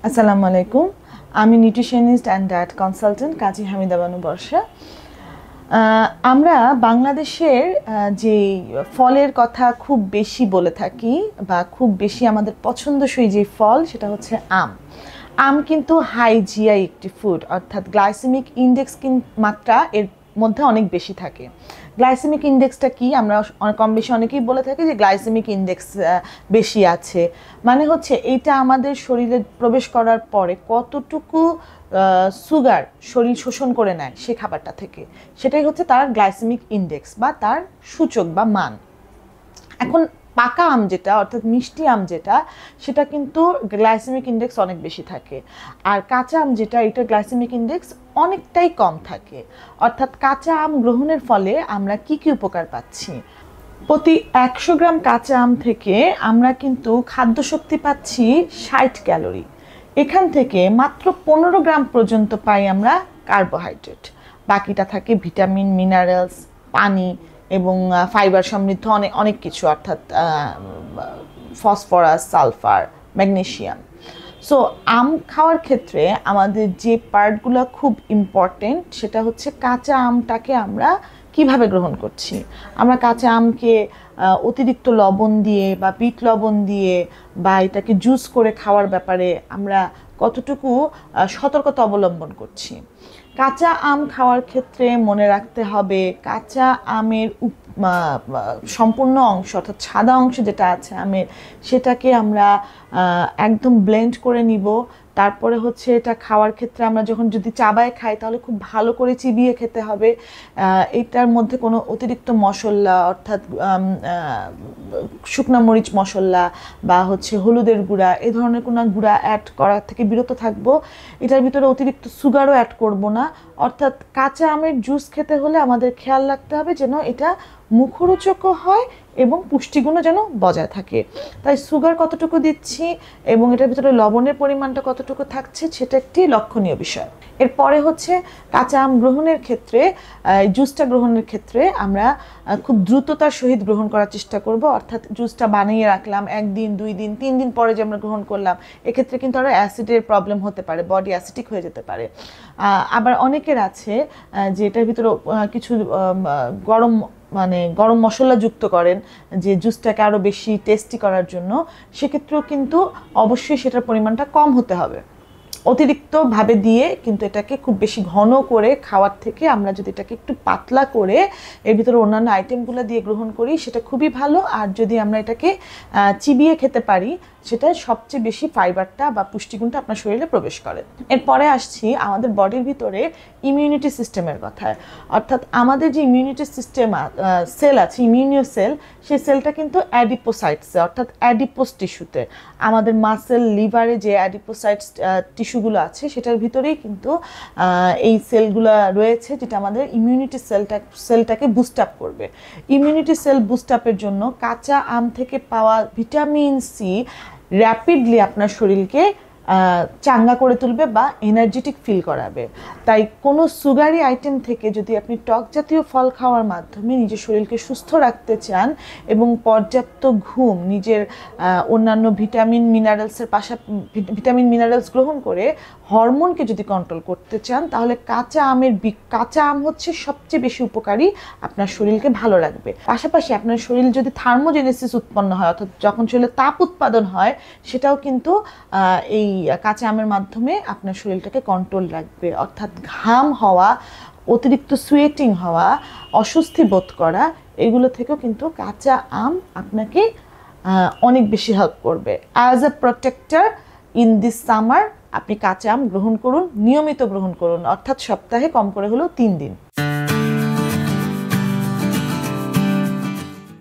আসসালামু আলাইকুম। আমি নিউট্রিশনিস্ট অ্যান্ড ডায়েট কনসালটেন্ট কাজী হামিদা বানু বর্ষা। আমরা বাংলাদেশের যে ফলের কথা খুব বেশি বলে থাকি বা খুব বেশি আমাদের পছন্দসই যে ফল সেটা হচ্ছে আম। আম কিন্তু হাই জিআই একটি ফুড, অর্থাৎ গ্লাইসেমিক ইন্ডেক্স মাত্রা এর মধ্যে অনেক বেশি থাকে। গ্লাইসেমিক ইন্ডেক্সটা কি আমরা কম বেশি অনেকেই বলে থাকি যে গ্লাইসেমিক ইন্ডেক্স বেশি আছে, মানে হচ্ছে এইটা আমাদের শরীরে প্রবেশ করার পরে কতটুকু সুগার শরীর শোষণ করে নেয় সে খাবারটা থেকে, সেটাই হচ্ছে তার গ্লাইসেমিক ইন্ডেক্স বা তার সূচক বা মান। এখন পাকা আম যেটা অর্থাৎ মিষ্টি আম যেটা, সেটা কিন্তু গ্লাইসেমিক ইন্ডেক্স অনেক বেশি থাকে, আর কাঁচা আম যেটা এটার গ্লাইসেমিক ইন্ডেক্স অনেকটাই কম থাকে। অর্থাৎ কাঁচা আম গ্রহণের ফলে আমরা কি কি উপকার পাচ্ছি? প্রতি 100 গ্রাম কাঁচা আম থেকে আমরা কিন্তু খাদ্য শক্তি পাচ্ছি 60 ক্যালোরি। এখান থেকে মাত্র 15 গ্রাম পর্যন্ত পাই আমরা কার্বোহাইড্রেট, বাকিটা থাকে ভিটামিন, মিনারেলস, পানি এবং ফাইবার সমৃদ্ধ অনেক কিছু, অর্থাৎ ফসফরাস, সালফার, ম্যাগনেসিয়াম। সো আম খাওয়ার ক্ষেত্রে আমাদের যে পার্টগুলো খুব ইম্পর্টেন্ট সেটা হচ্ছে কাঁচা আমটাকে আমরা কিভাবে গ্রহণ করছি। আমরা কাঁচা আমকে অতিরিক্ত লবণ দিয়ে বা বিট লবণ দিয়ে বা এটাকে জুস করে খাওয়ার ব্যাপারে আমরা কতটুকু সতর্কতা অবলম্বন করছি। কাঁচা আম খাওয়ার ক্ষেত্রে মনে রাখতে হবে কাঁচা আমের সম্পূর্ণ অংশ অর্থাৎ সাদা অংশ যেটা আছে আমের, সেটাকে আমরা একদম ব্লেন্ড করে নিব। তারপরে হচ্ছে এটা খাওয়ার ক্ষেত্রে আমরা যখন যদি চাবায় খাই তাহলে খুব ভালো করে চিবিয়ে খেতে হবে। এটার মধ্যে কোনো অতিরিক্ত মশলা অর্থাৎ শুকনা মরিচ মশলা বা হচ্ছে হলুদের গুঁড়া এই ধরনের কোনো গুঁড়া অ্যাড করা থেকে বিরত থাকবো। এটার ভিতরে অতিরিক্ত সুগারও অ্যাড করব না। অর্থাৎ কাঁচা আমের জুস খেতে হলে আমাদের খেয়াল রাখতে হবে যেন এটা মুখরোচকও হয় এবং পুষ্টিগুণও যেন বজায় থাকে। তাই সুগার কতটুকু দিচ্ছি এবং এটার ভিতরে লবণের পরিমাণটা কতটুকু থাকছে সেটা একটি লক্ষণীয় বিষয়। এরপরে হচ্ছে কাঁচা আম গ্রহণের ক্ষেত্রে, জুসটা গ্রহণের ক্ষেত্রে আমরা খুব দ্রুততার সহিত গ্রহণ করার চেষ্টা করব। অর্থাৎ জুসটা বানিয়ে রাখলাম 1 দিন 2 দিন 3 দিন পরে যে আমরা গ্রহণ করলাম, এক্ষেত্রে কিন্তু আরও অ্যাসিডের প্রবলেম হতে পারে, বডি অ্যাসিডিক হয়ে যেতে পারে। আবার অনেকের আছে যে এটার ভিতরে কিছু গরম মশলা যুক্ত করেন যে জুসটাকে আরও বেশি টেস্টি করার জন্য, সেক্ষেত্রেও কিন্তু অবশ্যই সেটার পরিমাণটা কম হতে হবে। অতিরিক্তভাবে দিয়ে কিন্তু এটাকে খুব বেশি ঘন করে খাওয়ার থেকে আমরা যদি এটাকে একটু পাতলা করে এর ভিতরে অন্যান্য আইটেমগুলো দিয়ে গ্রহণ করি সেটা খুবই ভালো। আর যদি আমরা এটাকে চিবিয়ে খেতে পারি সেটা সবচেয়ে বেশি ফাইবারটা বা পুষ্টিগুণটা আপনার শরীরে প্রবেশ করে। এরপরে আসছি আমাদের বডির ভিতরে ইমিউনিটি সিস্টেমের কথায়। অর্থাৎ আমাদের যে ইমিউনিটি সিস্টেম সেল আছে, ইমিউনিও সেল, সেই সেলটা কিন্তু অ্যাডিপোসাইটসে অর্থাৎ অ্যাডিপোস টিস্যুতে, আমাদের মাসেল লিভারে যে অ্যাডিপোসাইটস টিস্যুগুলো আছে সেটার ভিতরেই কিন্তু এই সেলগুলো রয়েছে যেটা আমাদের ইমিউনিটি সেলটাকে বুস্ট আপ করবে। ইমিউনিটি সেল বুস্ট আপের জন্য কাঁচা আম থেকে পাওয়া ভিটামিন সি র্যাপিডলি আপনার শরীরকে চাঙ্গা করে তুলবে বা এনার্জেটিক ফিল করাবে। তাই কোনো সুগারি আইটেম থেকে যদি আপনি টক জাতীয় ফল খাওয়ার মাধ্যমে নিজের শরীরকে সুস্থ রাখতে চান এবং পর্যাপ্ত ঘুম, নিজের অন্যান্য ভিটামিন মিনারেলস গ্রহণ করে হরমোনকে যদি কন্ট্রোল করতে চান, তাহলে কাঁচা আম হচ্ছে সবচেয়ে বেশি উপকারী, আপনার শরীরকে ভালো রাখবে। পাশাপাশি আপনার শরীর যদি থার্মোজেনেসিস উৎপন্ন হয় অর্থাৎ যখন শরীরে তাপ উৎপাদন হয়, সেটাও কিন্তু এই কাঁচা আমের মাধ্যমে আপনার শরীরটাকে কন্ট্রোল রাখবে। অর্থাৎ ঘাম হওয়া, অতিরিক্ত সুয়েটিং হওয়া, অস্বস্তি বোধ করা, এগুলো থেকেও কিন্তু কাঁচা আম আপনাকে অনেক বেশি হেল্প করবে। As a protector in this summer আপনি কাঁচা আম গ্রহণ করুন, নিয়মিত গ্রহণ করুন, অর্থাৎ সপ্তাহে কম করে হলেও 3 দিন।